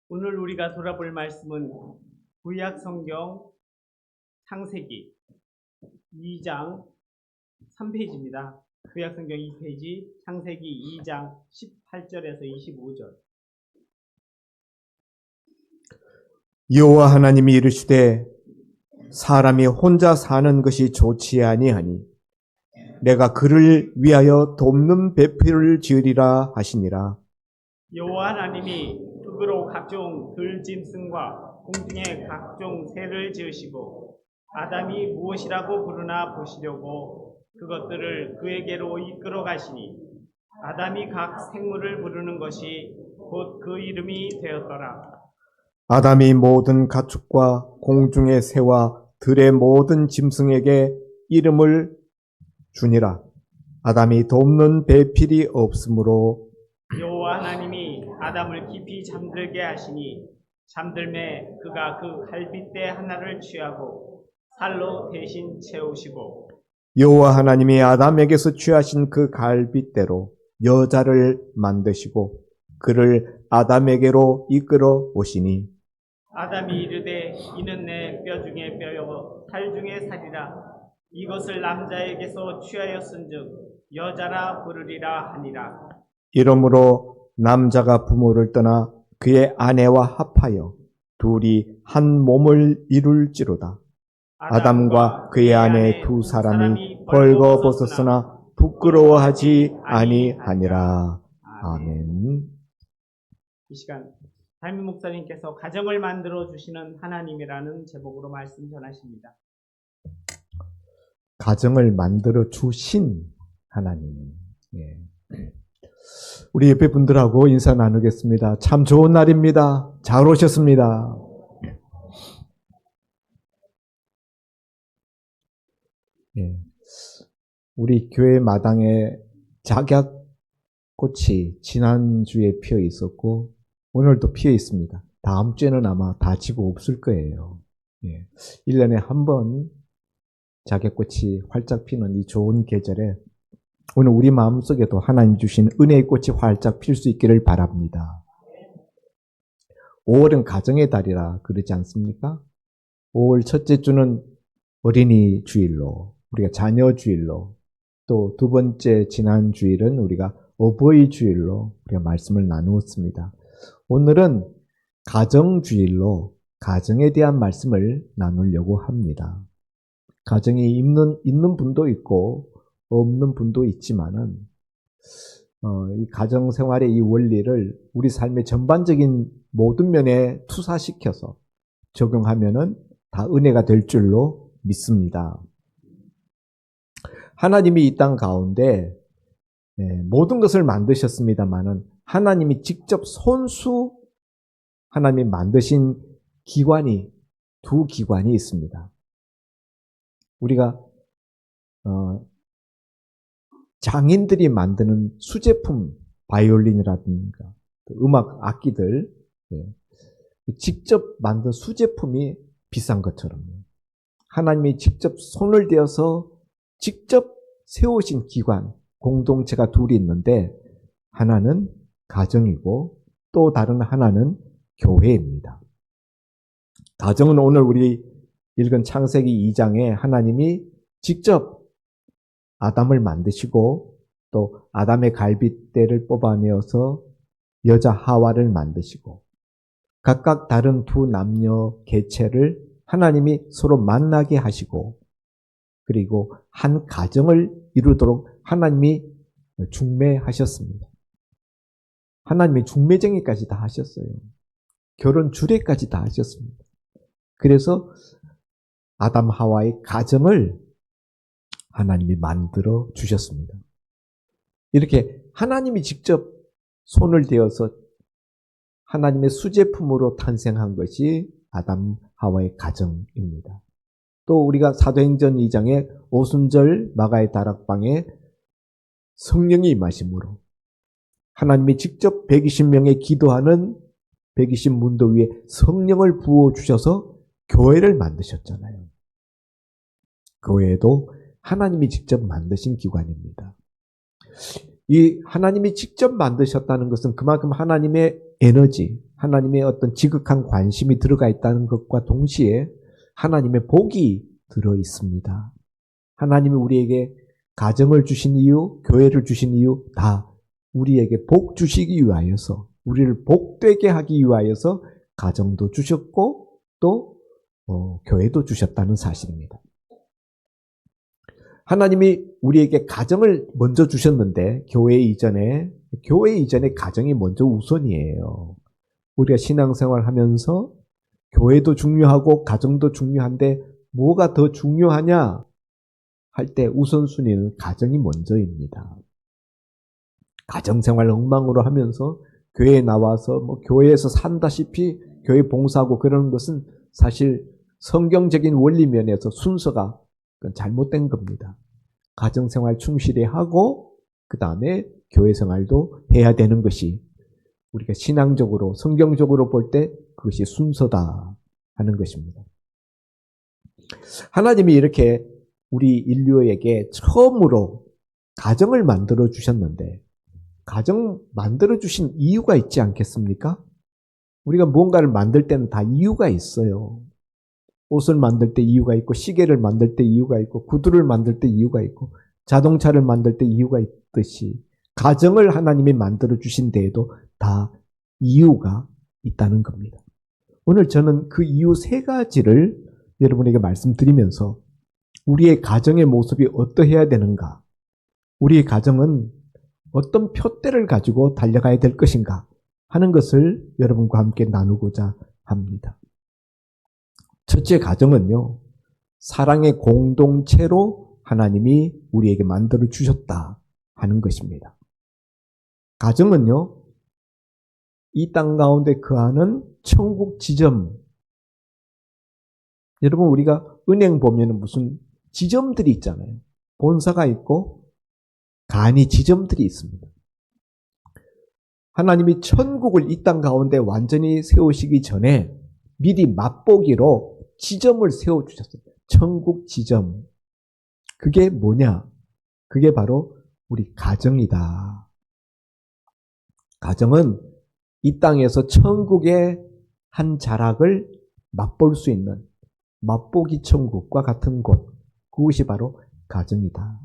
오늘 우리가 돌아볼 말씀은 구약 성경 창세기 2장 3페이지입니다. 구약 성경 2페이지 창세기 2장 18절에서 25절. 여호와 하나님이 이르시되 사람이 혼자 사는 것이 좋지 아니하니 내가 그를 위하여 돕는 배필을 지으리라 하시니라. 여호와 하나님이 흙으로 각종 들짐승과 공중의 각종 새를 지으시고 아담이 무엇이라고 부르나 보시려고 그것들을 그에게로 이끌어 가시니 아담이 각 생물을 부르는 것이 곧 그 이름이 되었더라. 아담이 모든 가축과 공중의 새와 들의 모든 짐승에게 이름을 주니라. 아담이 돕는 배필이 없으므로 여호와 하나님이 아담을 깊이 잠들게 하시니 잠들매 그가 그 갈빗대 하나를 취하고 살로 대신 채우시고 여호와 하나님이 아담에게서 취하신 그 갈빗대로 여자를 만드시고 그를 아담에게로 이끌어 오시니 아담이 이르되 이는 내 뼈 중에 뼈요 살 중에 살이라 이것을 남자에게서 취하였은즉 여자라 부르리라 하니라. 이러므로 남자가 부모를 떠나 그의 아내와 합하여 둘이 한 몸을 이룰지로다. 아담과 그의 아내 두 사람이 벌거벗었으나 부끄러워하지 아니하니라. 아멘. 이 시간 담임 목사님께서 가정을 만들어 주시는 하나님이라는 제목으로 말씀 전하십니다. 가정을 만들어 주신 하나님. 예. 우리 옆에 분들하고 인사 나누겠습니다. 참 좋은 날입니다. 잘 오셨습니다. 예. 우리 교회 마당에 작약꽃이 지난주에 피어 있었고 오늘도 피어 있습니다. 다음 주에는 아마 다 지고 없을 거예요. 예. 1년에 한 번 작약꽃이 활짝 피는 이 좋은 계절에 오늘 우리 마음속에도 하나님 주신 은혜의 꽃이 활짝 필 수 있기를 바랍니다. 5월은 가정의 달이라 그러지 않습니까? 5월 첫째 주는 어린이 주일로, 우리가 자녀 주일로, 또 두 번째 지난 주일은 우리가 어버이 주일로 우리가 말씀을 나누었습니다. 오늘은 가정 주일로 가정에 대한 말씀을 나누려고 합니다. 가정이 있는 분도 있고 없는 분도 있지만은 이 가정 생활의 이 원리를 우리 삶의 전반적인 모든 면에 투사시켜서 적용하면은 다 은혜가 될 줄로 믿습니다. 하나님이 이 땅 가운데 모든 것을 만드셨습니다만은 하나님이 직접 하나님이 만드신 기관이 두 기관이 있습니다. 우리가 장인들이 만드는 수제품 바이올린이라든가 음악 악기들 직접 만든 수제품이 비싼 것처럼 하나님이 직접 손을 대어서 직접 세우신 기관, 공동체가 둘이 있는데 하나는 가정이고 또 다른 하나는 교회입니다. 가정은 오늘 우리 읽은 창세기 2장에 하나님이 직접 아담을 만드시고 또 아담의 갈빗대를 뽑아내어서 여자 하와를 만드시고 각각 다른 두 남녀 개체를 하나님이 서로 만나게 하시고 그리고 한 가정을 이루도록 하나님이 중매하셨습니다. 하나님이 중매쟁이까지 다 하셨어요. 결혼 주례까지 다 하셨습니다. 그래서 아담 하와의 가정을 하나님이 만들어 주셨습니다. 이렇게 하나님이 직접 손을 대어서 하나님의 수제품으로 탄생한 것이 아담 하와의 가정입니다. 또 우리가 사도행전 2장에 오순절 마가의 다락방에 성령이 임하심으로 하나님이 직접 120명의 기도하는 120문도 위에 성령을 부어주셔서 교회를 만드셨잖아요. 교회도 하나님이 직접 만드신 기관입니다. 이 하나님이 직접 만드셨다는 것은 그만큼 하나님의 에너지, 하나님의 어떤 지극한 관심이 들어가 있다는 것과 동시에 하나님의 복이 들어 있습니다. 하나님이 우리에게 가정을 주신 이유, 교회를 주신 이유 다 우리에게 복 주시기 위하여서, 우리를 복되게 하기 위하여서 가정도 주셨고 또 교회도 주셨다는 사실입니다. 하나님이 우리에게 가정을 먼저 주셨는데 교회 이전에 가정이 먼저 우선이에요. 우리가 신앙생활 하면서 교회도 중요하고 가정도 중요한데 뭐가 더 중요하냐 할 때 우선순위는 가정이 먼저입니다. 가정생활 엉망으로 하면서 교회에 나와서 교회에서 산다시피 교회 봉사하고 그러는 것은 사실 성경적인 원리 면에서 순서가 잘못된 겁니다. 가정생활 충실히 하고 그 다음에 교회생활도 해야 되는 것이 우리가 신앙적으로 성경적으로 볼 때 그것이 순서다 하는 것입니다. 하나님이 이렇게 우리 인류에게 처음으로 가정을 만들어 주셨는데 가정 만들어 주신 이유가 있지 않겠습니까? 우리가 무언가를 만들 때는 다 이유가 있어요. 옷을 만들 때 이유가 있고 시계를 만들 때 이유가 있고 구두를 만들 때 이유가 있고 자동차를 만들 때 이유가 있듯이 가정을 하나님이 만들어 주신 데에도 다 이유가 있다는 겁니다. 오늘 저는 그 이유 3가지를 여러분에게 말씀드리면서 우리의 가정의 모습이 어떠해야 되는가, 우리의 가정은 어떤 표대를 가지고 달려가야 될 것인가 하는 것을 여러분과 함께 나누고자 합니다. 첫째, 가정은요, 사랑의 공동체로 하나님이 우리에게 만들어 주셨다 하는 것입니다. 가정은요, 이 땅 가운데 거하는 천국 지점. 여러분, 우리가 은행 보면 무슨 지점들이 있잖아요. 본사가 있고 간이 지점들이 있습니다. 하나님이 천국을 이 땅 가운데 완전히 세우시기 전에 미리 맛보기로 지점을 세워주셨어요. 천국 지점. 그게 뭐냐? 그게 바로 우리 가정이다. 가정은 이 땅에서 천국의 한 자락을 맛볼 수 있는 맛보기 천국과 같은 곳, 그것이 바로 가정이다.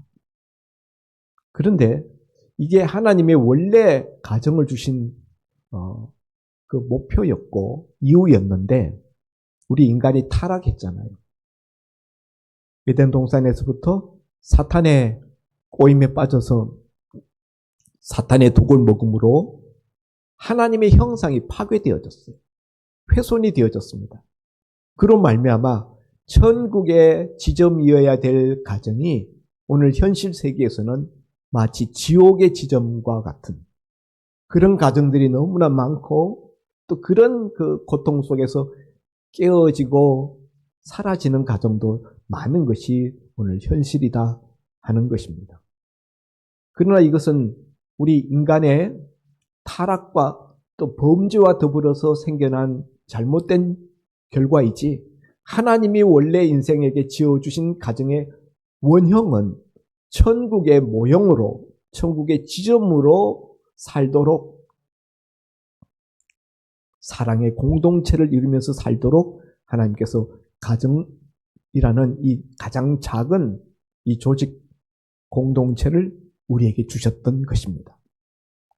그런데 이게 하나님의 원래 가정을 주신 그 목표였고 이유였는데 우리 인간이 타락했잖아요. 에덴 동산에서부터 사탄의 꼬임에 빠져서 사탄의 독을 먹음으로 하나님의 형상이 파괴되어졌어요. 훼손이 되어졌습니다. 그로 말미암아 천국의 지점이어야 될 가정이 오늘 현실 세계에서는 마치 지옥의 지점과 같은 그런 가정들이 너무나 많고 또 그런 그 고통 속에서 깨어지고 사라지는 가정도 많은 것이 오늘 현실이다 하는 것입니다. 그러나 이것은 우리 인간의 타락과 또 범죄와 더불어서 생겨난 잘못된 결과이지 하나님이 원래 인생에게 지어주신 가정의 원형은 천국의 모형으로 천국의 지점으로 살도록 사랑의 공동체를 이루면서 살도록 하나님께서 가정이라는 이 가장 작은 이 조직 공동체를 우리에게 주셨던 것입니다.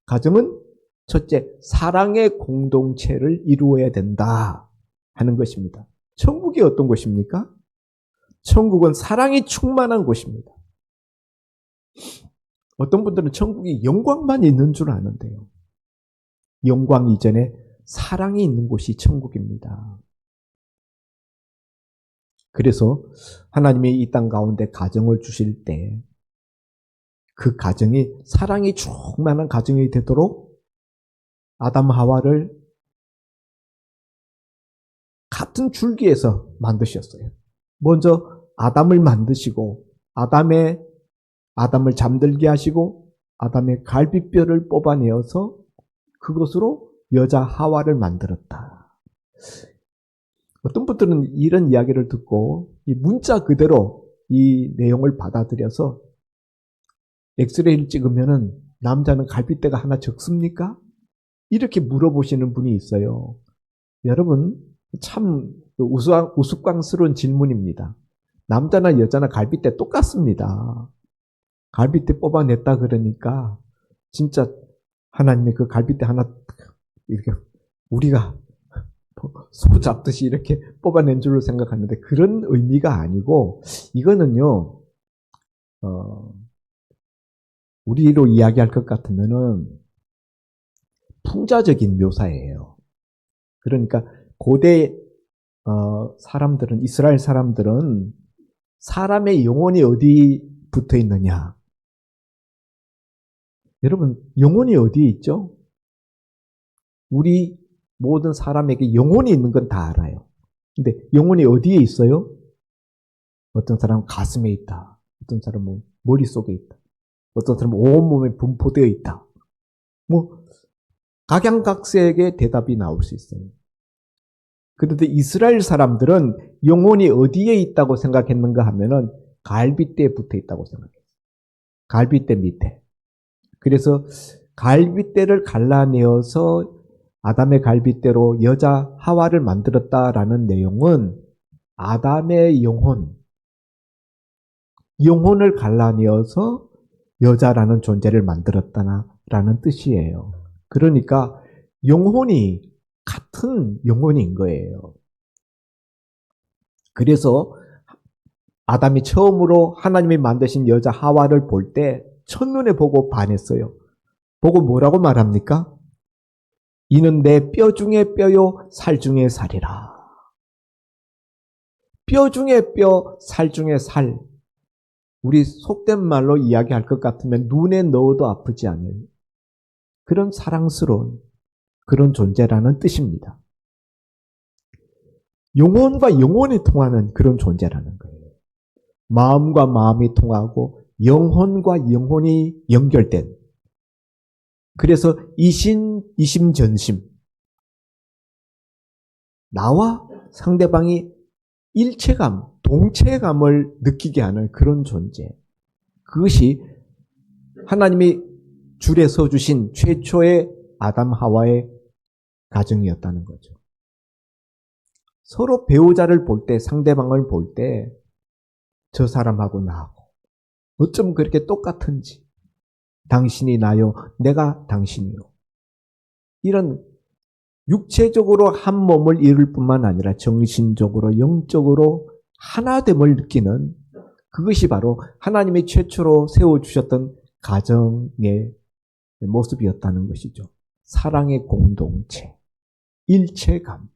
가정은 첫째, 사랑의 공동체를 이루어야 된다 하는 것입니다. 천국이 어떤 곳입니까? 천국은 사랑이 충만한 곳입니다. 어떤 분들은 천국이 영광만 있는 줄 아는데요. 영광 이전에 사랑이 있는 곳이 천국입니다. 그래서 하나님이 이 땅 가운데 가정을 주실 때 그 가정이 사랑이 충만한 가정이 되도록 아담 하와를 같은 줄기에서 만드셨어요. 먼저 아담을 만드시고 아담을 잠들게 하시고 아담의 갈비뼈를 뽑아내어서 그것으로 여자 하와를 만들었다. 어떤 분들은 이런 이야기를 듣고 이 문자 그대로 이 내용을 받아들여서 엑스레이를 찍으면은 남자는 갈비뼈가 하나 적습니까? 이렇게 물어보시는 분이 있어요. 여러분, 참 우스꽝스러운 질문입니다. 남자나 여자나 갈빗대 똑같습니다. 갈빗대 뽑아냈다 그러니까 진짜 하나님의 그 갈빗대 하나 이렇게 우리가 소 잡듯이 이렇게 뽑아낸 줄로 생각하는데 그런 의미가 아니고 이거는요, 우리로 이야기할 것 같으면은 풍자적인 묘사예요. 그러니까 고대 사람들은, 이스라엘 사람들은 사람의 영혼이 어디 붙어 있느냐? 여러분, 영혼이 어디에 있죠? 우리 모든 사람에게 영혼이 있는 건 다 알아요. 근데 영혼이 어디에 있어요? 어떤 사람은 가슴에 있다. 어떤 사람은 머릿속에 있다. 어떤 사람은 온몸에 분포되어 있다. 뭐 각양각색의 대답이 나올 수 있어요. 그런데 이스라엘 사람들은 영혼이 어디에 있다고 생각했는가 하면은 갈빗대에 붙어 있다고 생각했어요. 갈빗대 밑에. 그래서 갈빗대를 갈라내어서 아담의 갈빗대로 여자 하와를 만들었다라는 내용은 아담의 영혼을 갈라내어서 여자라는 존재를 만들었다라는 뜻이에요. 그러니까 영혼이 같은 영혼인 거예요. 그래서 아담이 처음으로 하나님이 만드신 여자 하와를 볼 때 첫눈에 보고 반했어요. 보고 뭐라고 말합니까? 이는 내 뼈 중에 뼈요 살 중에 살이라. 뼈 중에 뼈, 살 중에 살. 우리 속된 말로 이야기할 것 같으면 눈에 넣어도 아프지 않을 그런 사랑스러운 그런 존재라는 뜻입니다. 영혼과 영혼이 통하는 그런 존재라는 거예요. 마음과 마음이 통하고 영혼과 영혼이 연결된, 그래서 이심전심, 나와 상대방이 일체감, 동체감을 느끼게 하는 그런 존재. 그것이 하나님이 줄에 서주신 최초의 아담 하와의 가정이었다는 거죠. 서로 배우자를 볼 때, 상대방을 볼 때 저 사람하고 나하고 어쩜 그렇게 똑같은지, 당신이 나요, 내가 당신이요. 이런 육체적으로 한 몸을 이룰 뿐만 아니라 정신적으로, 영적으로 하나됨을 느끼는, 그것이 바로 하나님이 최초로 세워주셨던 가정의 모습이었다는 것이죠. 사랑의 공동체, 일체감.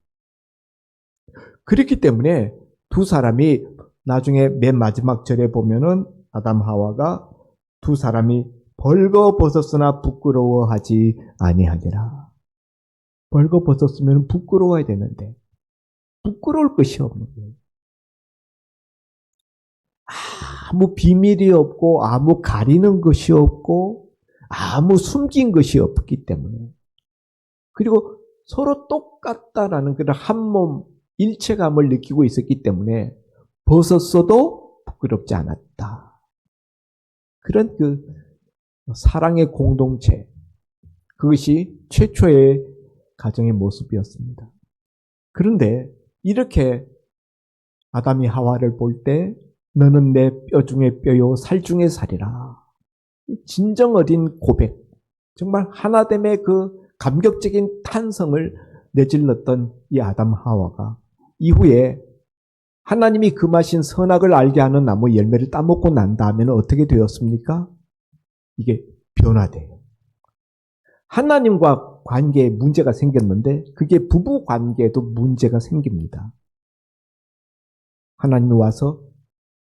그렇기 때문에 두 사람이 나중에 맨 마지막 절에 보면은 아담 하와가 두 사람이 벌거벗었으나 부끄러워하지 아니하니라. 벌거벗었으면 부끄러워야 되는데 부끄러울 것이 없는 거예요. 아무 비밀이 없고 아무 가리는 것이 없고 아무 숨긴 것이 없기 때문에, 그리고 서로 똑같다라는 그런 한몸 일체감을 느끼고 있었기 때문에 벗었어도 부끄럽지 않았다. 그런 그 사랑의 공동체, 그것이 최초의 가정의 모습이었습니다. 그런데 이렇게 아담이 하와를 볼 때 너는 내 뼈 중에 뼈요 살 중에 살이라. 진정 어린 고백, 정말 하나됨의 그 감격적인 탄성을 내질렀던 이 아담 하와가 이후에 하나님이 금하신 선악을 알게 하는 나무 열매를 따먹고 난 다음에는 어떻게 되었습니까? 이게 변화돼요. 하나님과 관계에 문제가 생겼는데 그게 부부 관계에도 문제가 생깁니다. 하나님이 와서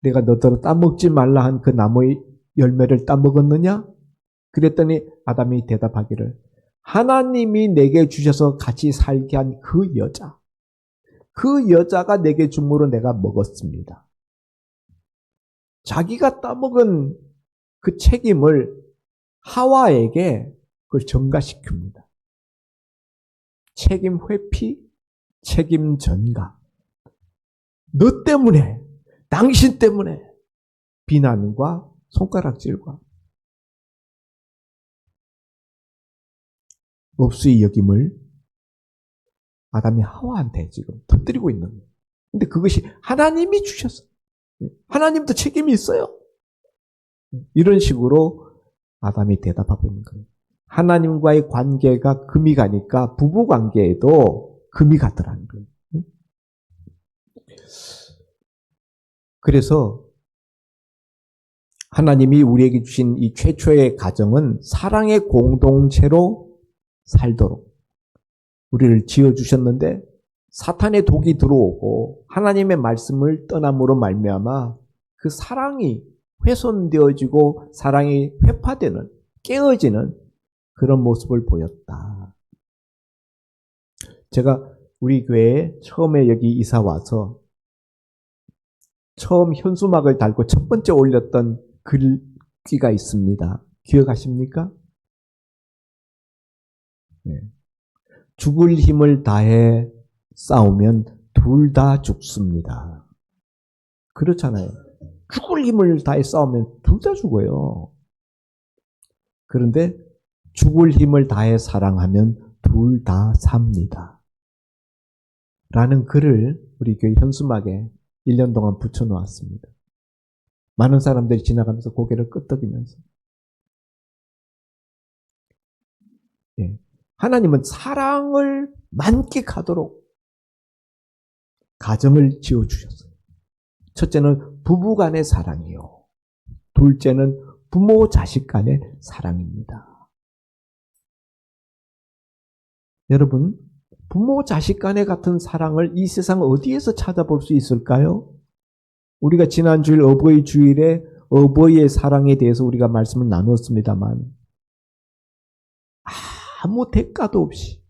내가 너더러 따먹지 말라 한 그 나무의 열매를 따먹었느냐? 그랬더니 아담이 대답하기를 하나님이 내게 주셔서 같이 살게 한 그 여자가 내게 줌으로 내가 먹었습니다. 자기가 따먹은 그 책임을 하와에게 그걸 전가시킵니다. 책임 회피, 책임 전가. 너 때문에, 당신 때문에 비난과 손가락질과. 없이 여김을 아담이 하와한테 지금 터뜨리고 있는 거예요. 근데 그것이 하나님이 주셨어요. 하나님도 책임이 있어요. 이런 식으로 아담이 대답하고 있는 거예요. 하나님과의 관계가 금이 가니까 부부 관계에도 금이 가더라는 거예요. 그래서 하나님이 우리에게 주신 이 최초의 가정은 사랑의 공동체로 살도록 우리를 지어주셨는데 사탄의 독이 들어오고 하나님의 말씀을 떠남으로 말미암아 그 사랑이 훼손되어지고 사랑이 회파되는, 깨어지는 그런 모습을 보였다. 제가 우리 교회에 처음에 여기 이사 와서 처음 현수막을 달고 첫 번째 올렸던 글귀가 있습니다. 기억하십니까? 네. 죽을 힘을 다해 싸우면 둘 다 죽습니다. 그렇잖아요. 죽을 힘을 다해 싸우면 둘 다 죽어요. 그런데 죽을 힘을 다해 사랑하면 둘 다 삽니다. 라는 글을 우리 교회 현수막에 1년 동안 붙여놓았습니다. 많은 사람들이 지나가면서 고개를 끄덕이면서 하나님은 사랑을 만끽하도록 가정을 지어주셨어요. 첫째는 부부 간의 사랑이요. 둘째는 부모 자식 간의 사랑입니다. 여러분, 부모 자식 간의 같은 사랑을 이 세상 어디에서 찾아볼 수 있을까요? 우리가 지난 주일 어버이 주일에 어버이의 사랑에 대해서 우리가 말씀을 나눴습니다만 아무 대가도 없이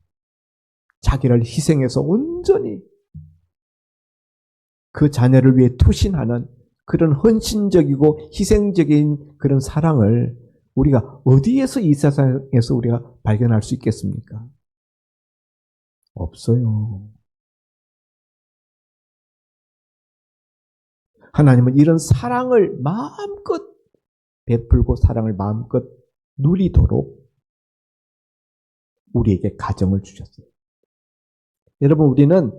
자기를 희생해서 온전히 그 자녀를 위해 투신하는 그런 헌신적이고 희생적인 그런 사랑을 우리가 어디에서 이 세상에서 우리가 발견할 수 있겠습니까? 없어요. 하나님은 이런 사랑을 마음껏 베풀고 사랑을 마음껏 누리도록 우리에게 가정을 주셨어요. 여러분, 우리는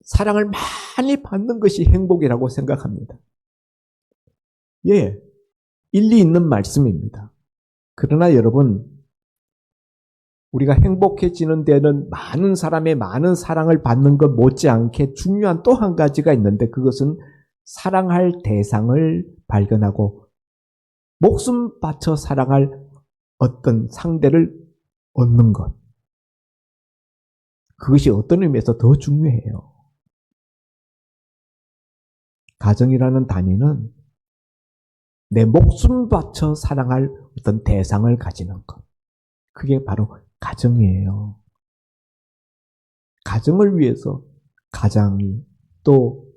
사랑을 많이 받는 것이 행복이라고 생각합니다. 예, 일리 있는 말씀입니다. 그러나 여러분, 우리가 행복해지는 데는 많은 사람의 많은 사랑을 받는 것 못지않게 중요한 또 한 가지가 있는데 그것은 사랑할 대상을 발견하고 목숨 바쳐 사랑할 어떤 상대를 얻는 것. 그것이 어떤 의미에서 더 중요해요. 가정이라는 단위는 내 목숨 바쳐 사랑할 어떤 대상을 가지는 것. 그게 바로 가정이에요. 가정을 위해서 가장이 또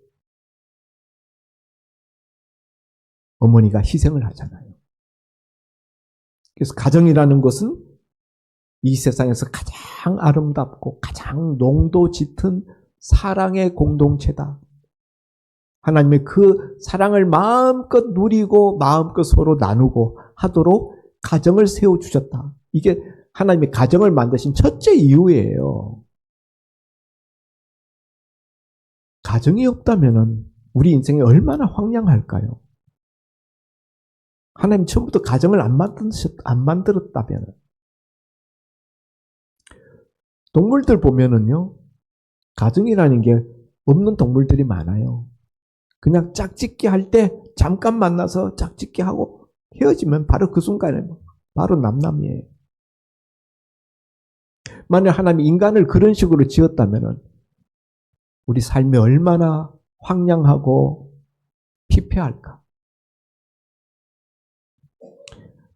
어머니가 희생을 하잖아요. 그래서 가정이라는 것은 이 세상에서 가장 아름답고 가장 농도 짙은 사랑의 공동체다. 하나님의 그 사랑을 마음껏 누리고 마음껏 서로 나누고 하도록 가정을 세워주셨다. 이게 하나님의 가정을 만드신 첫째 이유예요. 가정이 없다면 우리 인생이 얼마나 황량할까요? 하나님 처음부터 가정을 안 만들었다면 동물들 보면은요, 가정이라는 게 없는 동물들이 많아요. 그냥 짝짓기 할 때 잠깐 만나서 짝짓기 하고 헤어지면 바로 그 순간에 바로 남남이에요. 만약 하나님이 인간을 그런 식으로 지었다면 우리 삶이 얼마나 황량하고 피폐할까?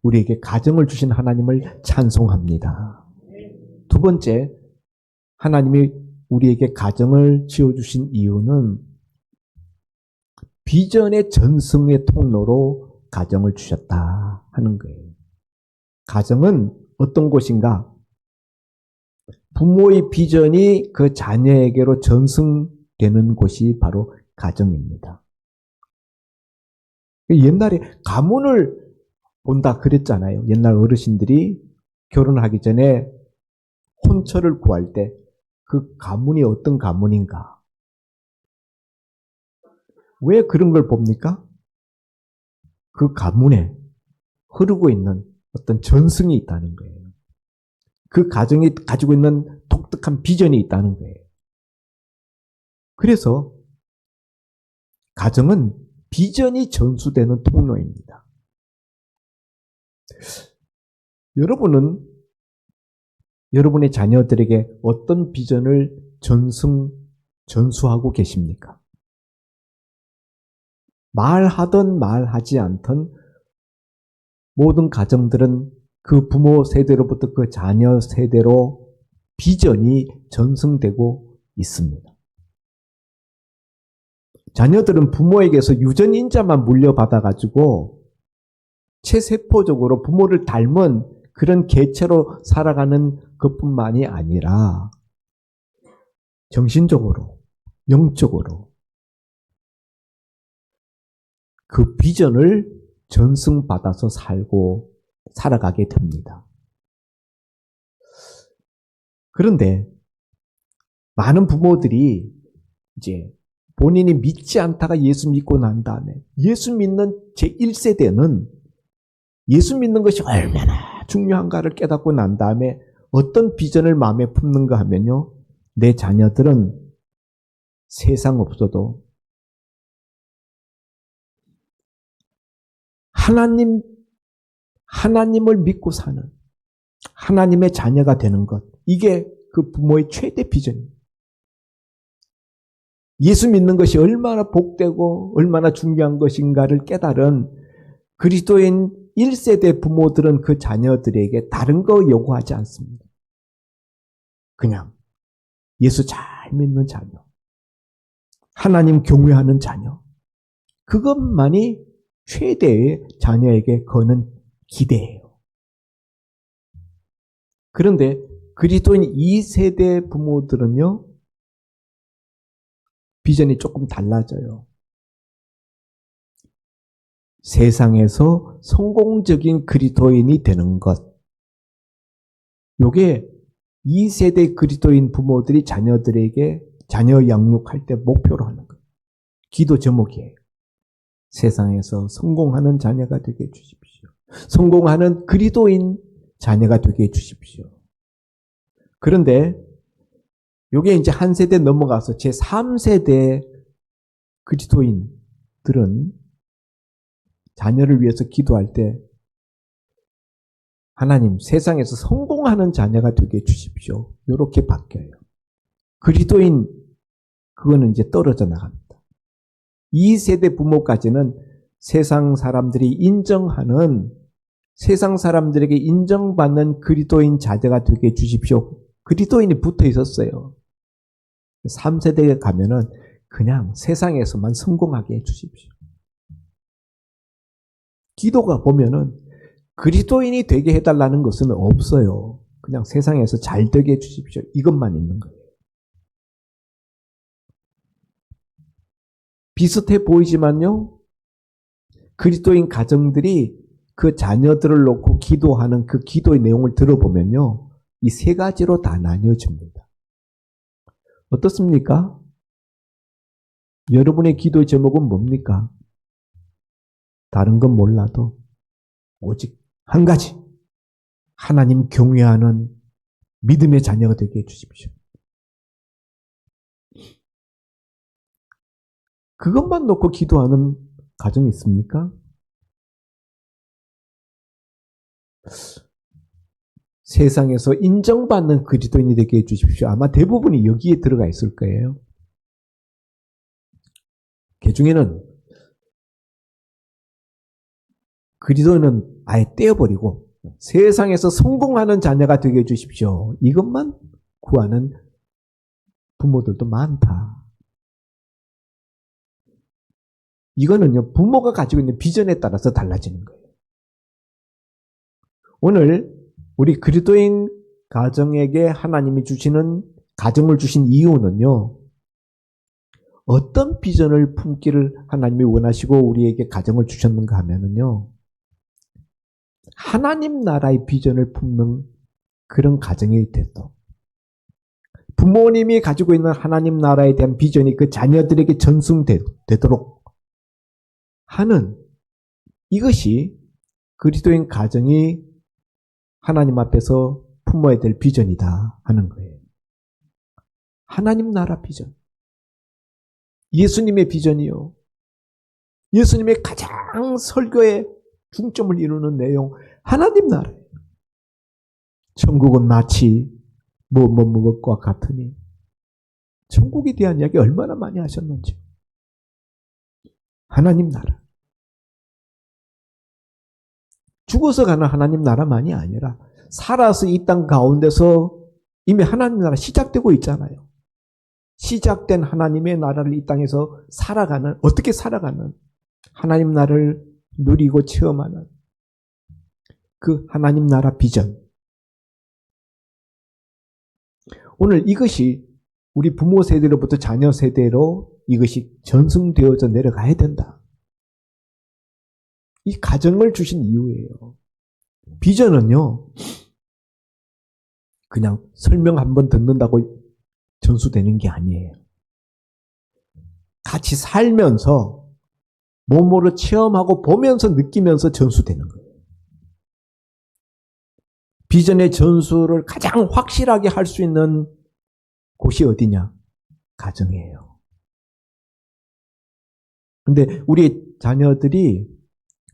우리에게 가정을 주신 하나님을 찬송합니다. 두 번째, 하나님이 우리에게 가정을 지어주신 이유는 비전의 전승의 통로로 가정을 주셨다 하는 거예요. 가정은 어떤 곳인가? 부모의 비전이 그 자녀에게로 전승되는 곳이 바로 가정입니다. 옛날에 가문을 본다 그랬잖아요. 옛날 어르신들이 결혼하기 전에 성처를 구할 때 그 가문이 어떤 가문인가? 왜 그런 걸 봅니까? 그 가문에 흐르고 있는 어떤 전승이 있다는 거예요. 그 가정이 가지고 있는 독특한 비전이 있다는 거예요. 그래서 가정은 비전이 전수되는 통로입니다. 여러분은 여러분의 자녀들에게 어떤 비전을 전수하고 계십니까? 말하든 말하지 않든 모든 가정들은 그 부모 세대로부터 그 자녀 세대로 비전이 전승되고 있습니다. 자녀들은 부모에게서 유전인자만 물려받아가지고 체세포적으로 부모를 닮은 그런 개체로 살아가는 것뿐만이 아니라 정신적으로, 영적으로 그 비전을 전승받아서 살아가게 됩니다. 그런데 많은 부모들이 이제 본인이 믿지 않다가 예수 믿고 난 다음에 예수 믿는 제1세대는 예수 믿는 것이 얼마나 중요한가를 깨닫고 난 다음에 어떤 비전을 마음에 품는가 하면요. 내 자녀들은 세상 없어도 하나님을 믿고 사는 하나님의 자녀가 되는 것. 이게 그 부모의 최대 비전입니다. 예수 믿는 것이 얼마나 복되고 얼마나 중요한 것인가를 깨달은 그리스도인 1세대 부모들은 그 자녀들에게 다른 거 요구하지 않습니다. 그냥 예수 잘 믿는 자녀, 하나님 경외하는 자녀, 그것만이 최대의 자녀에게 거는 기대예요. 그런데 그리스도인 2세대 부모들은요, 비전이 조금 달라져요. 세상에서 성공적인 그리스도인이 되는 것. 요게 2세대 그리스도인 부모들이 자녀 양육할 때 목표로 하는 거예요. 기도 제목이에요. 세상에서 성공하는 자녀가 되게 해주십시오. 성공하는 그리스도인 자녀가 되게 해주십시오. 그런데 요게 이제 한 세대 넘어가서 제3세대 그리스도인들은 자녀를 위해서 기도할 때 하나님 세상에서 성공하는 자녀가 되게 해주십시오. 이렇게 바뀌어요. 그리스도인 그거는 이제 떨어져 나갑니다. 2세대 부모까지는 세상 사람들이 세상 사람들에게 인정받는 그리스도인 자녀가 되게 해주십시오. 그리스도인이 붙어 있었어요. 3세대에 가면은 그냥 세상에서만 성공하게 해주십시오. 기도가 보면은 그리스도인이 되게 해달라는 것은 없어요. 그냥 세상에서 잘 되게 해주십시오. 이것만 있는 거예요. 비슷해 보이지만요. 그리스도인 가정들이 그 자녀들을 놓고 기도하는 그 기도의 내용을 들어보면요. 이 세 가지로 다 나뉘어집니다. 어떻습니까? 여러분의 기도의 제목은 뭡니까? 다른 건 몰라도 오직 한 가지. 하나님 경외하는 믿음의 자녀가 되게 해주십시오. 그것만 놓고 기도하는 가정이 있습니까? 세상에서 인정받는 그리스도인이 되게 해주십시오. 아마 대부분이 여기에 들어가 있을 거예요. 그 중에는 그리스도는 아예 떼어버리고 세상에서 성공하는 자녀가 되게 해주십시오. 이것만 구하는 부모들도 많다. 이거는요, 부모가 가지고 있는 비전에 따라서 달라지는 거예요. 오늘 우리 그리스도인 가정에게 하나님이 주시는 가정을 주신 이유는요. 어떤 비전을 품기를 하나님이 원하시고 우리에게 가정을 주셨는가 하면은요. 하나님 나라의 비전을 품는 그런 가정이 돼도 부모님이 가지고 있는 하나님 나라에 대한 비전이 그 자녀들에게 전승되도록 하는 이것이 그리스도인 가정이 하나님 앞에서 품어야 될 비전이다 하는 거예요. 하나님 나라 비전. 예수님의 비전이요. 예수님의 가장 설교의 중점을 이루는 내용, 하나님 나라예요. 천국은 마치 것과 같으니. 천국에 대한 이야기 얼마나 많이 하셨는지. 하나님 나라. 죽어서 가는 하나님 나라만이 아니라 살아서 이 땅 가운데서 이미 하나님 나라 시작되고 있잖아요. 시작된 하나님의 나라를 이 땅에서 살아가는, 어떻게 살아가는 하나님 나라를 누리고 체험하는 그 하나님 나라 비전. 오늘 이것이 우리 부모 세대로부터 자녀 세대로 이것이 전승되어져 내려가야 된다. 이 가정을 주신 이유예요. 비전은요, 그냥 설명 한번 듣는다고 전수되는 게 아니에요. 같이 살면서 몸으로 체험하고 보면서 느끼면서 전수되는 거예요. 비전의 전수를 가장 확실하게 할 수 있는 곳이 어디냐? 가정이에요. 근데 우리 자녀들이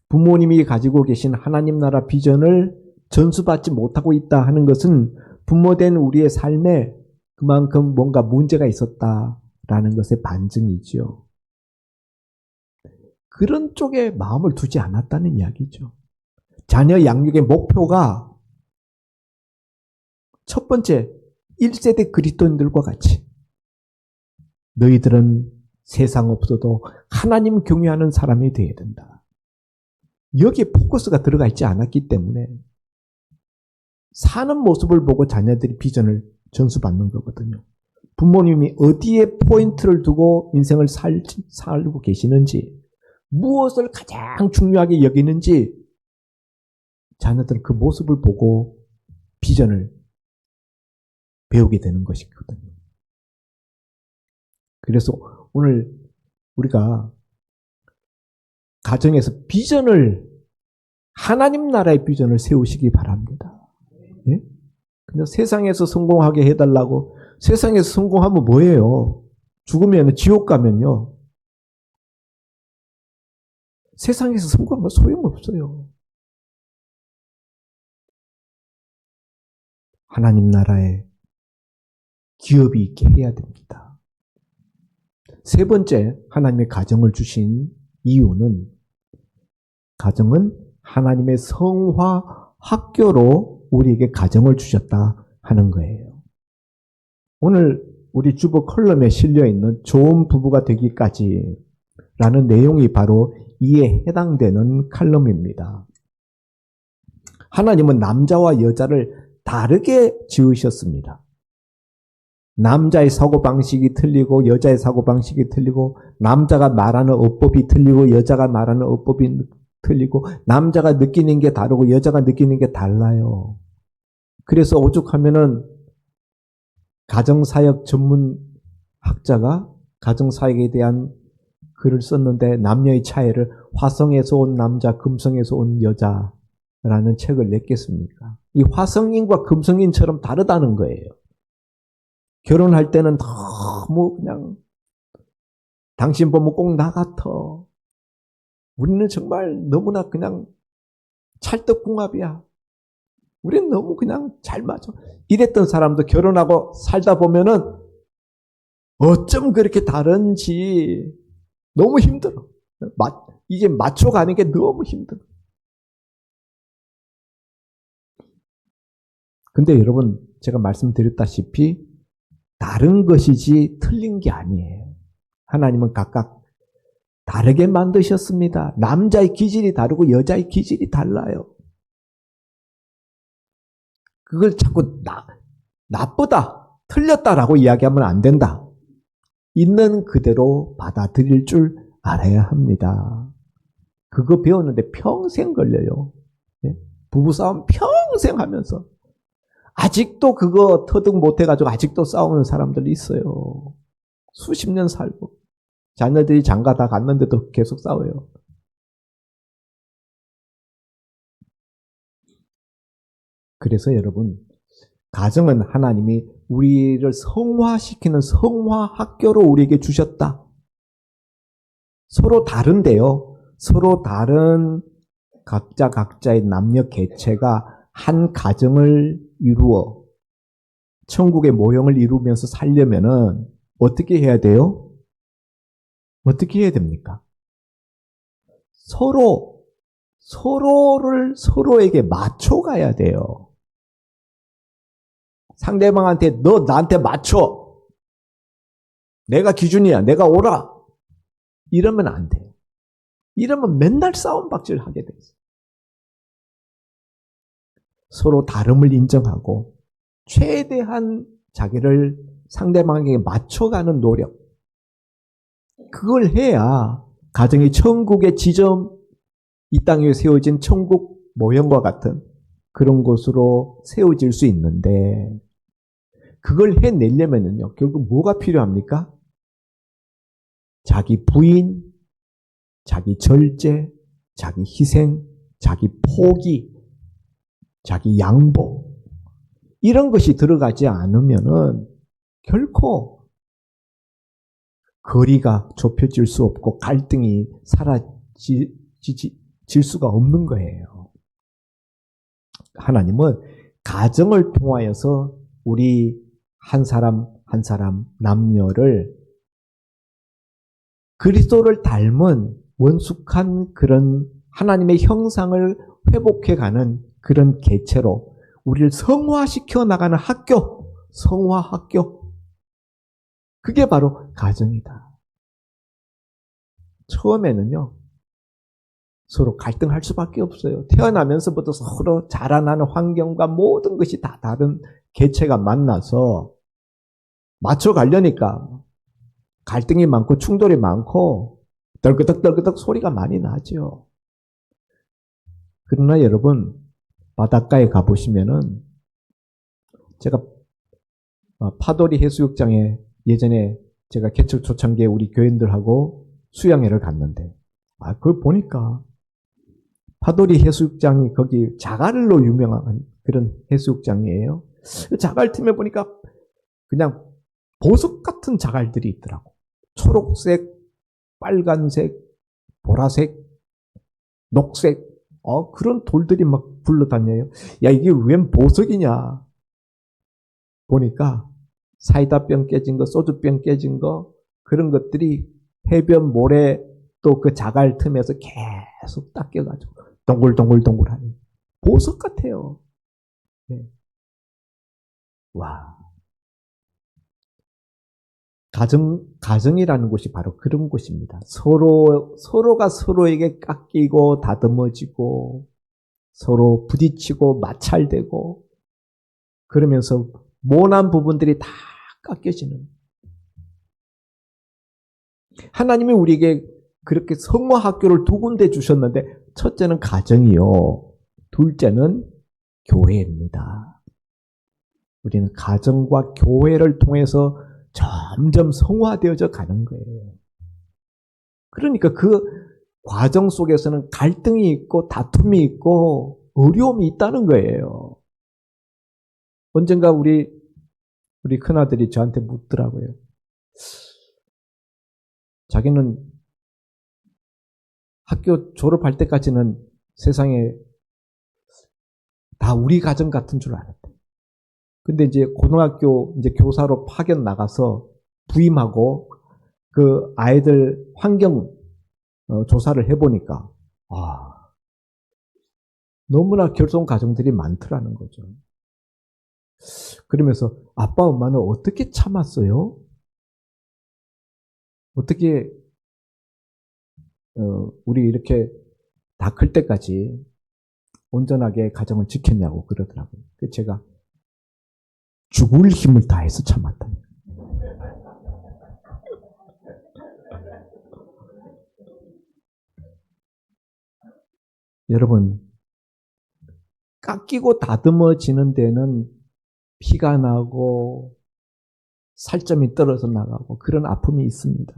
부모님이 가지고 계신 하나님 나라 비전을 전수받지 못하고 있다 하는 것은 부모된 우리의 삶에 그만큼 뭔가 문제가 있었다라는 것의 반증이죠. 그런 쪽에 마음을 두지 않았다는 이야기죠. 자녀 양육의 목표가 첫 번째, 1세대 그리스도인들과 같이 너희들은 세상 없어도 하나님 경외하는 사람이 되어야 된다. 여기에 포커스가 들어가 있지 않았기 때문에 사는 모습을 보고 자녀들이 비전을 전수받는 거거든요. 부모님이 어디에 포인트를 두고 인생을 살고 계시는지, 무엇을 가장 중요하게 여기는지 자녀들은 그 모습을 보고 비전을 배우게 되는 것이거든요. 그래서 오늘 우리가 가정에서 비전을, 하나님 나라의 비전을 세우시기 바랍니다. 예? 그냥 세상에서 성공하게 해달라고, 세상에서 성공하면 뭐예요? 죽으면 지옥 가면요. 세상에서 성공하면 소용없어요. 하나님 나라에 기업이 있게 해야 됩니다. 세 번째, 하나님의 가정을 주신 이유는, 가정은 하나님의 성화 학교로 우리에게 가정을 주셨다 하는 거예요. 오늘 우리 주보 컬럼에 실려있는 좋은 부부가 되기까지 라는 내용이 바로 이에 해당되는 칼럼입니다. 하나님은 남자와 여자를 다르게 지으셨습니다. 남자의 사고방식이 틀리고 여자의 사고방식이 틀리고, 남자가 말하는 어법이 틀리고 여자가 말하는 어법이 틀리고, 남자가 느끼는 게 다르고 여자가 느끼는 게 달라요. 그래서 오죽하면은 가정사역 전문 학자가 가정사역에 대한 글을 썼는데, 남녀의 차이를 화성에서 온 남자, 금성에서 온 여자라는 책을 냈겠습니까? 이 화성인과 금성인처럼 다르다는 거예요. 결혼할 때는 너무 그냥 당신 보면 꼭 나 같아. 우리는 정말 너무나 그냥 찰떡궁합이야. 우리는 너무 그냥 잘 맞아. 이랬던 사람도 결혼하고 살다 보면은 어쩜 그렇게 다른지 너무 힘들어. 이제 맞춰가는 게 너무 힘들어. 근데 여러분, 제가 말씀드렸다시피 다른 것이지 틀린 게 아니에요. 하나님은 각각 다르게 만드셨습니다. 남자의 기질이 다르고 여자의 기질이 달라요. 그걸 자꾸 나쁘다, 틀렸다라고 이야기하면 안 된다. 있는 그대로 받아들일 줄 알아야 합니다. 그거 배우는데 평생 걸려요. 부부싸움 평생 하면서. 아직도 그거 터득 못해가지고 아직도 싸우는 사람들이 있어요. 수십 년 살고. 자녀들이 장가 다 갔는데도 계속 싸워요. 그래서 여러분, 가정은 하나님이 우리를 성화시키는 성화학교로 우리에게 주셨다. 서로 다른데요. 서로 다른 각자의 남녀 개체가 한 가정을 이루어 천국의 모형을 이루면서 살려면은 어떻게 해야 돼요? 어떻게 해야 됩니까? 서로를 서로에게 맞춰가야 돼요. 상대방한테 너 나한테 맞춰. 내가 기준이야. 내가 옳아. 이러면 안 돼요. 이러면 맨날 싸움박질 하게 돼요. 서로 다름을 인정하고 최대한 자기를 상대방에게 맞춰가는 노력. 그걸 해야 가정이 천국의 지점, 이 땅에 세워진 천국 모형과 같은 그런 곳으로 세워질 수 있는데 그걸 해내려면요. 결국 뭐가 필요합니까? 자기 부인, 자기 절제, 자기 희생, 자기 포기, 자기 양보 이런 것이 들어가지 않으면은 결코 거리가 좁혀질 수 없고 갈등이 사라질 수가 없는 거예요. 하나님은 가정을 통하여서 우리 한 사람 한 사람 남녀를 그리스도를 닮은 원숙한 그런 하나님의 형상을 회복해가는 그런 개체로 우리를 성화시켜 나가는 학교, 성화학교. 그게 바로 가정이다. 처음에는요, 서로 갈등할 수밖에 없어요. 태어나면서부터 서로 자라나는 환경과 모든 것이 다 다른 개체가 만나서 맞춰가려니까 갈등이 많고 충돌이 많고 떨그덕떨그덕 소리가 많이 나죠. 그러나 여러분 바닷가에 가보시면은 제가 파도리 해수욕장에 예전에 제가 개척 초창기에 우리 교인들하고 수양회를 갔는데 그걸 보니까 파도리 해수욕장이 거기 자갈로 유명한 그런 해수욕장이에요. 자갈 틈에 보니까 그냥 보석 같은 자갈들이 있더라고. 초록색, 빨간색, 보라색, 녹색, 그런 돌들이 막 굴러다녀요. 야, 이게 웬 보석이냐? 보니까 사이다병 깨진 거, 소주병 깨진 거, 그런 것들이 해변 모래 또 그 자갈 틈에서 계속 닦여가지고 동글동글동글하니 보석 같아요. 네. 와. 가정이라는 곳이 바로 그런 곳입니다. 서로가 서로에게 깎이고 다듬어지고 서로 부딪히고 마찰되고 그러면서 모난 부분들이 다 깎여지는. 하나님이 우리에게 그렇게 성화학교를 두 군데 주셨는데 첫째는 가정이요. 둘째는 교회입니다. 우리는 가정과 교회를 통해서 점점 성화되어져 가는 거예요. 그러니까 그 과정 속에서는 갈등이 있고 다툼이 있고 어려움이 있다는 거예요. 언젠가 우리 큰아들이 저한테 묻더라고요. 자기는 학교 졸업할 때까지는 세상에 다 우리 가정 같은 줄 알았대. 근데 이제 고등학교 이제 교사로 파견 나가서 부임하고 그 아이들 환경 조사를 해보니까 너무나 결손 가정들이 많더라는 거죠. 그러면서 아빠 엄마는 어떻게 참았어요? 어떻게 우리 이렇게 다 클 때까지 온전하게 가정을 지켰냐고 그러더라고요. 그래서 제가 죽을 힘을 다해서 참았다. 여러분, 깎이고 다듬어지는 데는 피가 나고 살점이 떨어져 나가고 그런 아픔이 있습니다.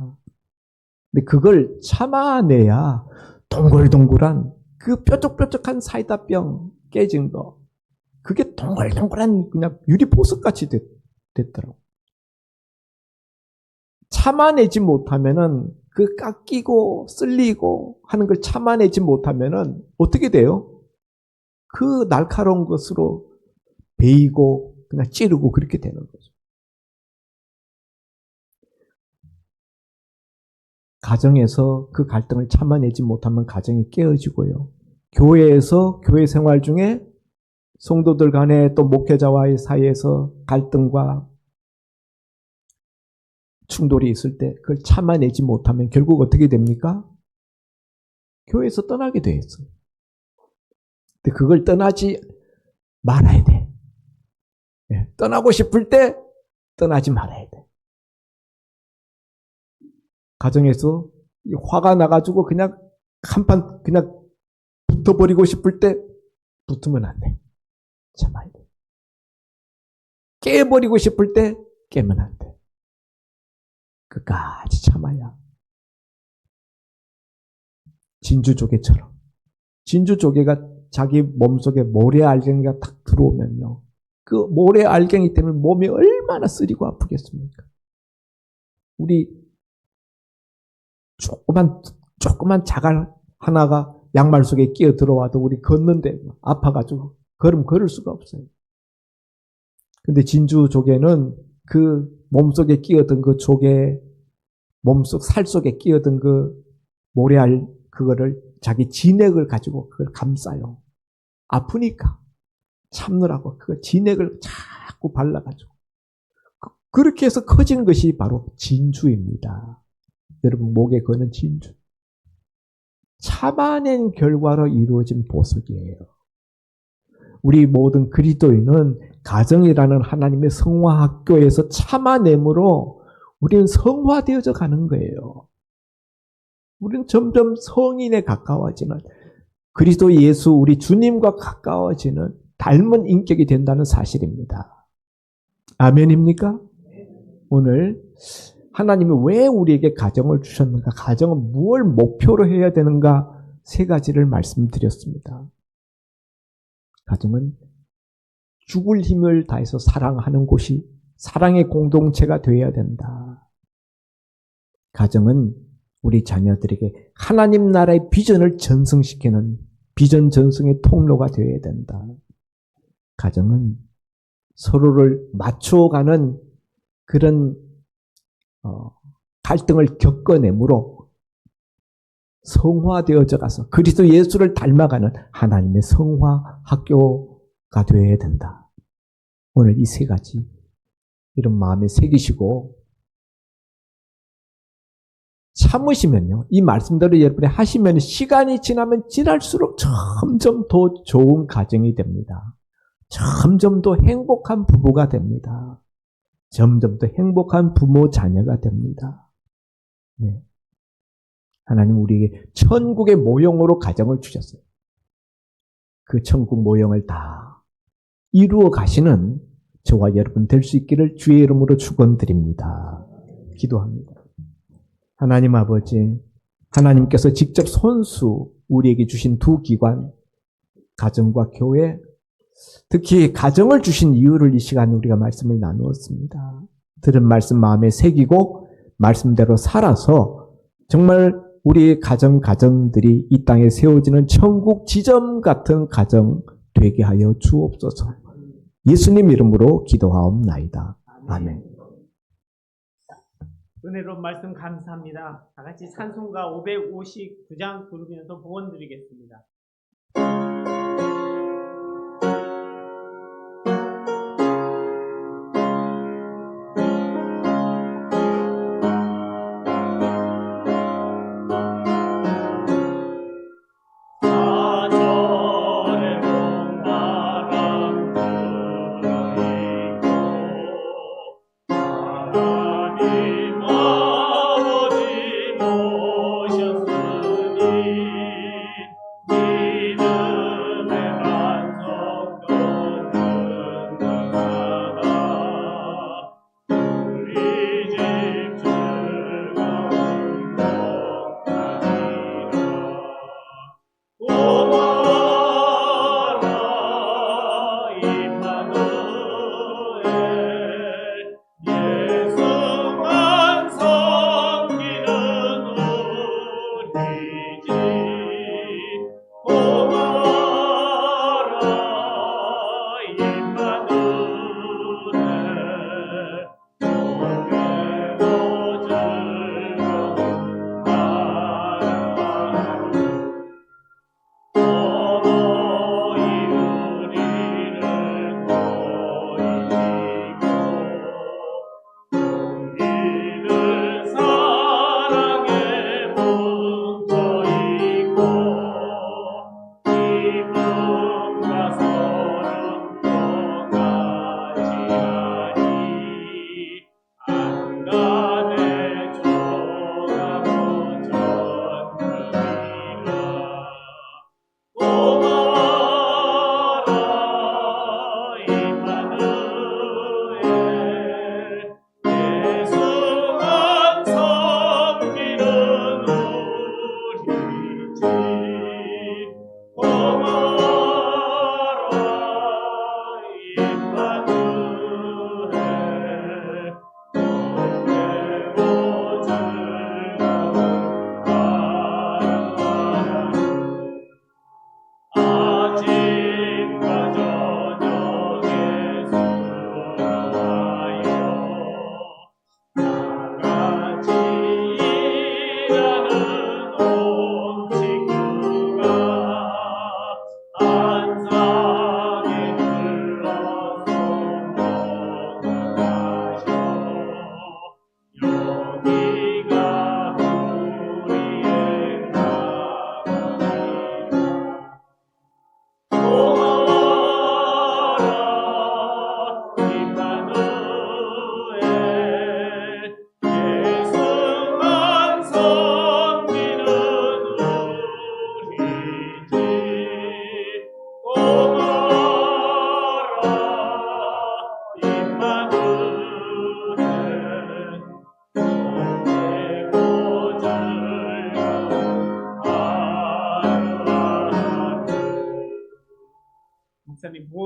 근데 그걸 참아내야 동글동글한 그 뾰족뾰족한 사이다병 깨진 거, 그게 동글동글한 그냥 유리보석같이 됐더라고. 참아내지 못하면은 그 깎이고 쓸리고 하는 걸 참아내지 못하면은 어떻게 돼요? 그 날카로운 것으로 베이고 그냥 찌르고 그렇게 되는 거죠. 가정에서 그 갈등을 참아내지 못하면 가정이 깨어지고요. 교회에서 교회 생활 중에 성도들 간에 또 목회자와의 사이에서 갈등과 충돌이 있을 때 그걸 참아내지 못하면 결국 어떻게 됩니까? 교회에서 떠나게 돼 있어요. 근데 그걸 떠나지 말아야 돼. 떠나고 싶을 때 떠나지 말아야 돼. 가정에서 화가 나가지고 그냥 한판 그냥 붙어버리고 싶을 때 붙으면 안 돼. 참아야 돼. 깨버리고 싶을 때 깨면 안 돼. 끝까지 참아야. 진주조개처럼. 진주조개가 자기 몸속에 모래알갱이가 탁 들어오면요. 그 모래알갱이 때문에 몸이 얼마나 쓰리고 아프겠습니까? 우리 조그만 자갈 하나가 양말 속에 끼어 들어와도 우리 걷는데 아파가지고 걸을 수가 없어요. 근데 진주 조개는 그 몸속에 끼어든 그 조개, 몸속 살 속에 끼어든 그 모래알 그거를 자기 진액을 가지고 그걸 감싸요. 아프니까 참느라고 그 진액을 자꾸 발라가지고 그렇게 해서 커지는 것이 바로 진주입니다. 여러분 목에 거는 진주. 참아낸 결과로 이루어진 보석이에요. 우리 모든 그리스도인은 가정이라는 하나님의 성화학교에서 참아냄으로 우리는 성화되어져 가는 거예요. 우리는 점점 성인에 가까워지는 그리스도 예수 우리 주님과 가까워지는 닮은 인격이 된다는 사실입니다. 아멘입니까? 오늘 하나님이 왜 우리에게 가정을 주셨는가? 가정은 무엇을 목표로 해야 되는가? 세 가지를 말씀드렸습니다. 가정은 죽을 힘을 다해서 사랑하는 곳이 사랑의 공동체가 되어야 된다. 가정은 우리 자녀들에게 하나님 나라의 비전을 전승시키는 비전 전승의 통로가 되어야 된다. 가정은 서로를 맞춰가는 그런 갈등을 겪어내므로 성화되어져 가서 그리스도 예수를 닮아가는 하나님의 성화 학교가 되어야 된다. 오늘 이 세 가지 이런 마음에 새기시고 참으시면요. 이 말씀대로 여러분이 하시면 시간이 지나면 지날수록 점점 더 좋은 가정이 됩니다. 점점 더 행복한 부부가 됩니다. 점점 더 행복한 부모 자녀가 됩니다. 네. 하나님 우리에게 천국의 모형으로 가정을 주셨어요. 그 천국 모형을 다 이루어 가시는 저와 여러분 될 수 있기를 주의 이름으로 축원드립니다. 기도합니다. 하나님 아버지, 하나님께서 직접 손수 우리에게 주신 두 기관, 가정과 교회, 특히 가정을 주신 이유를 이 시간 우리가 말씀을 나누었습니다. 들은 말씀 마음에 새기고 말씀대로 살아서 정말 우리 가정들이 이 땅에 세워지는 천국 지점 같은 가정 되게 하여 주옵소서. 예수님 이름으로 기도하옵나이다. 아멘. 은혜로운 말씀 감사합니다. 다 같이 찬송가 559장 부르면서 구원 드리겠습니다.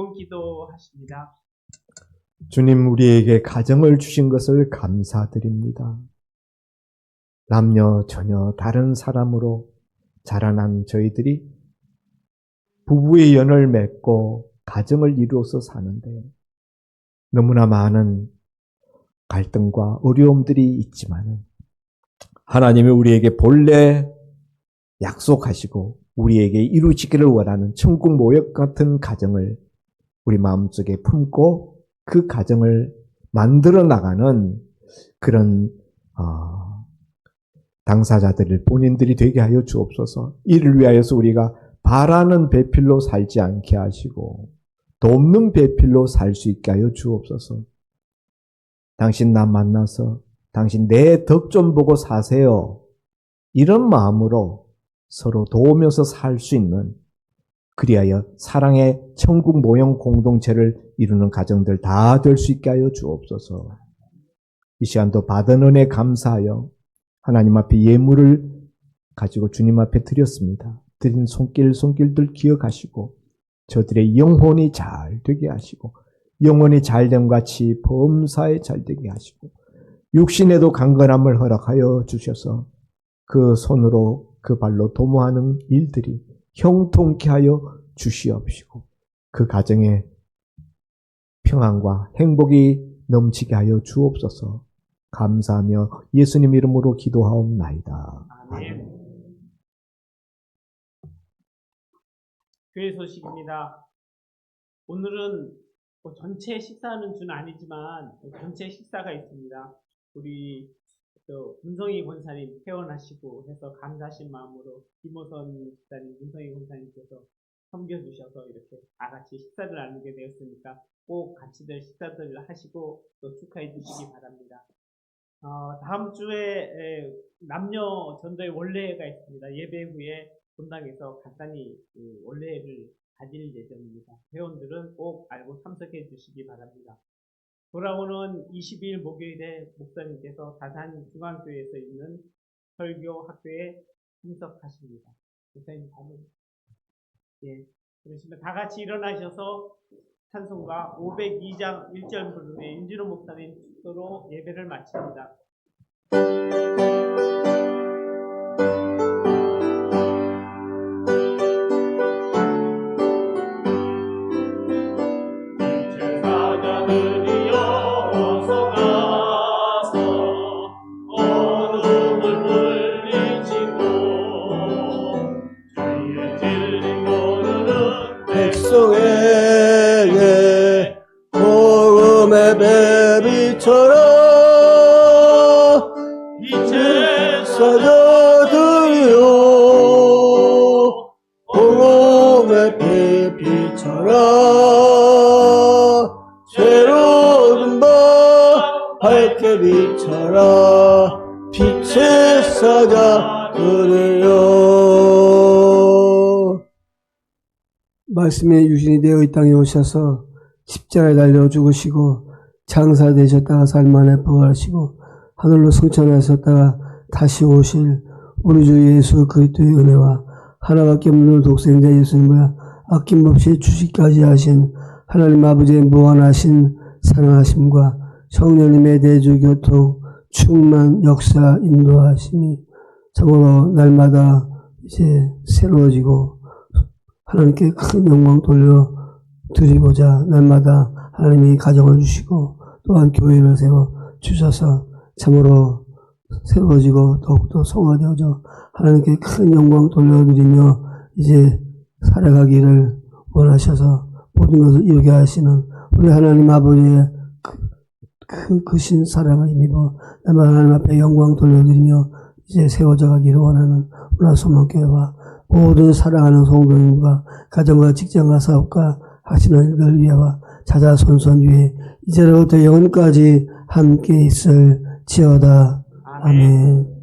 새로운 기도하십니다. 주님, 우리에게 가정을 주신 것을 감사드립니다. 남녀 전혀 다른 사람으로 자라난 저희들이 부부의 연을 맺고 가정을 이루어서 사는데 너무나 많은 갈등과 어려움들이 있지만 하나님이 우리에게 본래 약속하시고 우리에게 이루시기를 원하는 천국 모역 같은 가정을 우리 마음속에 품고 그 가정을 만들어 나가는 그런 당사자들 본인들이 되게 하여 주옵소서. 이를 위하여서 우리가 바라는 배필로 살지 않게 하시고 돕는 배필로 살 수 있게 하여 주옵소서. 당신 나 만나서 당신 내 덕 좀 보고 사세요. 이런 마음으로 서로 도우면서 살 수 있는, 그리하여 사랑의 천국 모형 공동체를 이루는 가정들 다 될 수 있게 하여 주옵소서. 이 시간도 받은 은혜 감사하여 하나님 앞에 예물을 가지고 주님 앞에 드렸습니다. 드린 손길들 기억하시고 저들의 영혼이 잘 되게 하시고 영혼이 잘됨 같이 범사에 잘 되게 하시고 육신에도 강건함을 허락하여 주셔서 그 손으로 그 발로 도모하는 일들이 형통케 하여 주시옵시고 그 가정에 평안과 행복이 넘치게 하여 주옵소서. 감사하며 예수님 이름으로 기도하옵나이다. 아멘. 교회 소식입니다. 오늘은 전체 식사하는 주는 아니지만 전체 식사가 있습니다. 우리 문성희 권사님 퇴원하시고 해서 감사하신 마음으로 김호선 집사님, 문성희 권사님께서 섬겨주셔서 이렇게 다 같이 식사를 나누게 되었으니까 꼭 같이들 식사들을 하시고 또 축하해 주시기 바랍니다. 다음 주에 남녀 전도의 원례회가 있습니다. 예배 후에 본당에서 간단히 원례회를 가질 예정입니다. 회원들은 꼭 알고 참석해 주시기 바랍니다. 돌아오는 22일 목요일에 목사님께서 다산중앙교회에서 있는 설교 학교에 참석하십니다. 목사님 가면 그러시면 다 같이 일어나셔서 찬송가 502장 1절 부르는 임진호 목사님 축도로 예배를 마칩니다. 백성에게 복음의 배비처럼 이제 사자들이여 복음의 배비처럼 새로운 밤 밝게 비춰라 빛의 사자들이여. 말씀의 유신이 되어 이 땅에 오셔서 십자가에 달려 죽으시고 장사되셨다가 살만에 부활하시고 하늘로 승천하셨다가 다시 오실 우리 주 예수 그리스도의 은혜와 하나밖에 없는 독생자 예수님과 아낌없이 주시까지 하신 하나님 아버지의 무한하신 사랑하심과 성령님의 대주 교통 충만 역사 인도하심이 참으로 날마다 이제 새로워지고 하나님께 큰 영광 돌려 드리고자 날마다 하나님이 가정을 주시고 또한 교회를 세워 주셔서 참으로 새로워지고 더욱더 성화되어져 하나님께 큰 영광 돌려드리며 이제 살아가기를 원하셔서 모든 것을 이루게 하시는 우리 하나님 아버지의 크신 사랑을 힘입어 날마다 하나님 앞에 영광 돌려드리며 이제 세워져 가기를 원하는 우리 소망교회와 모든 사랑하는 성도님과 가정과 직장과 사업과 하시는 일들 위하와 자자손손 위에 이제로부터 영원까지 함께 있을 지어다. 아멘.